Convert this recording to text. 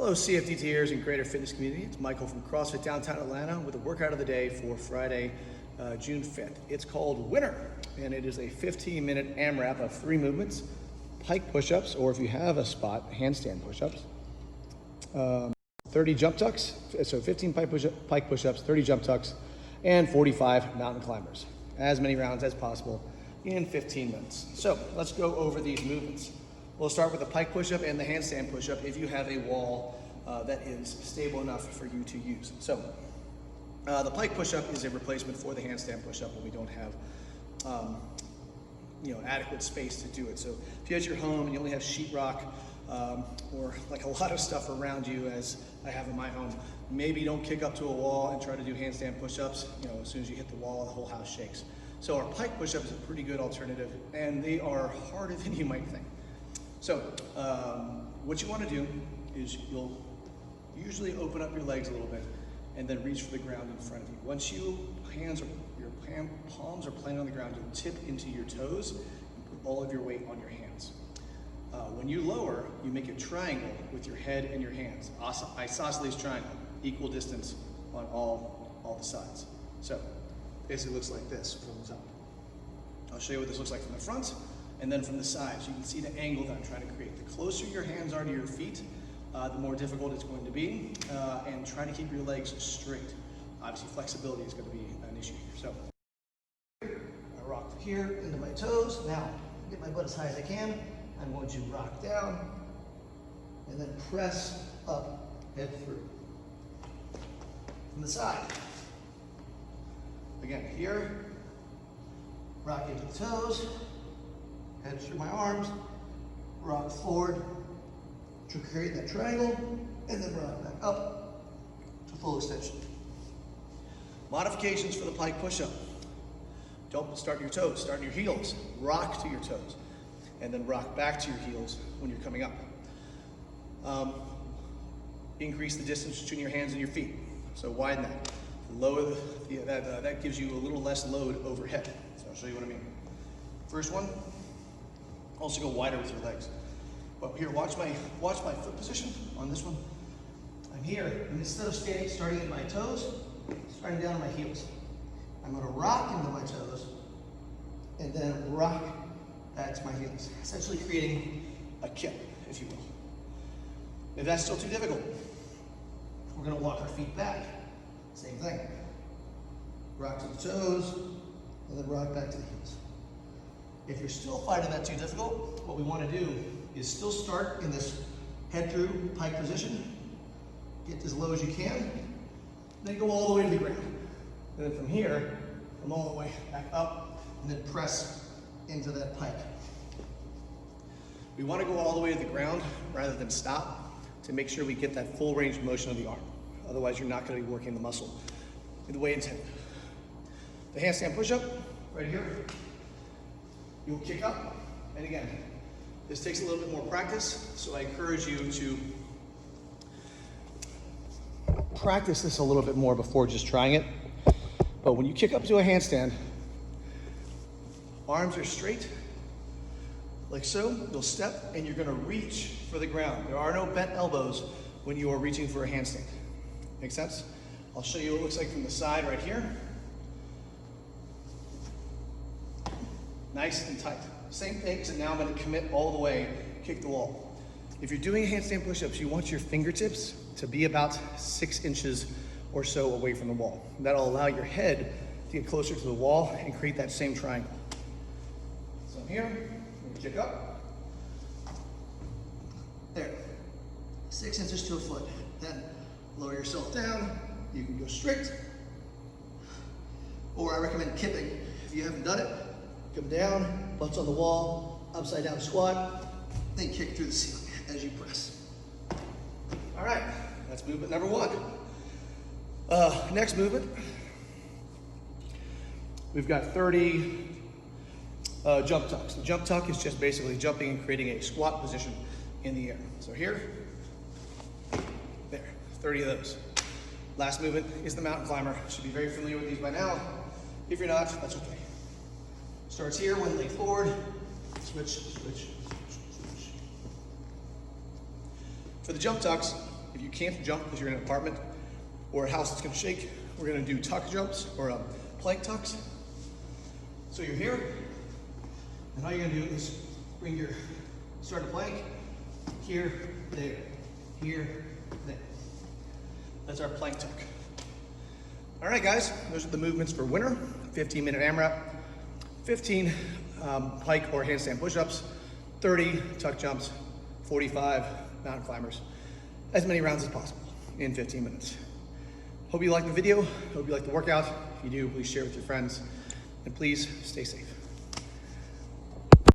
Hello CFDTers and greater fitness community. It's Michael from CrossFit downtown Atlanta with a workout of the day for Friday, June 5th. It's called Winner, and it is a 15-minute AMRAP of 3 movements, Pike Push-Ups, or if you have a spot, handstand push-ups, 30 jump tucks, so 15 Pike Push-Ups, 30 jump tucks, and 45 mountain climbers. As many rounds as possible in 15 minutes. So let's go over these movements. We'll start with the Pike Push-Up and the handstand push-up if you have a wall that is stable enough for you to use. So the Pike Push-Up is a replacement for the handstand push-up when we don't have adequate space to do it. So if you're at your home and you only have sheetrock or like a lot of stuff around you, as I have in my home, maybe don't kick up to a wall and try to do handstand push-ups. As soon as you hit the wall, the whole house shakes. So our Pike Push-Up is a pretty good alternative, and they are harder than you might think. So what you want to do is you'll usually open up your legs a little bit and then reach for the ground in front of you. Once your palms are planted on the ground, you'll tip into your toes and put all of your weight on your hands. When you lower, you make a triangle with your head and your hands. Isosceles triangle, equal distance on all the sides. So basically looks like this from the top. I'll show you what this looks like from the front and then from the sides. You can see the angle that I'm trying to create. The closer your hands are to your feet, the more difficult it's going to be, and try to keep your legs straight. Obviously, flexibility is going to be an issue here. So I rock here into my toes. Now, get my butt as high as I can. I'm going to rock down and then press up, head through. From the side. Again, here, rock into the toes, head through my arms, rock forward to create that triangle, and then rock back up to full extension. Modifications for the Pike Push-Up. Don't start your toes, start your heels. Rock to your toes, and then rock back to your heels when you're coming up. Increase the distance between your hands and your feet. So widen that. Lower that gives you a little less load overhead. So I'll show you what I mean. First one, also go wider with your legs. But here, watch my foot position on this one. I'm here, and instead of starting at my toes, starting down on my heels. I'm going to rock into my toes, and then rock back to my heels, essentially creating a kip, if you will. If that's still too difficult, we're going to walk our feet back. Same thing. Rock to the toes, and then rock back to the heels. If you're still finding that too difficult, what we want to do is still start in this head through pike position, get as low as you can, then go all the way to the ground. And then from here, come all the way back up, and then press into that pike. We want to go all the way to the ground rather than stop to make sure we get that full range of motion of the arm. Otherwise, you're not going to be working the muscle in the way intended. The handstand push-up, right here, you'll kick up, and again, this takes a little bit more practice, so I encourage you to practice this a little bit more before just trying it. But when you kick up to a handstand, arms are straight, like so. You'll step, and you're going to reach for the ground. There are no bent elbows when you are reaching for a handstand. Make sense? I'll show you what it looks like from the side right here. Nice and tight. Same thing, so now I'm going to commit all the way, kick the wall. If you're doing handstand push-ups, you want your fingertips to be about 6 inches or so away from the wall. That'll allow your head to get closer to the wall and create that same triangle. So I'm here, I'm going to kick up. There, 6 inches to a foot. Then lower yourself down. You can go straight, or I recommend kipping. If you haven't done it, come down, butts on the wall, upside down squat, then kick through the ceiling as you press. All right, that's movement number 1. Next movement, we've got 30 jump tucks. The jump tuck is just basically jumping and creating a squat position in the air. So here, there, 30 of those. Last movement is the mountain climber. Should be very familiar with these by now. If you're not, that's okay. Starts here, one leg forward, switch, switch, switch. For the jump tucks, If you can't jump because you're in an apartment or a house that's gonna shake, we're gonna do tuck jumps or plank tucks. So you're here, and all you're gonna do is bring your starting plank here, there, here, there. That's our plank tuck. All right, guys, those are the movements for winter. 15-minute AMRAP, 15 pike or handstand push-ups, 30 tuck jumps, 45 mountain climbers. As many rounds as possible in 15 minutes. Hope you liked the video. Hope you liked the workout. If you do, please share with your friends. And please stay safe.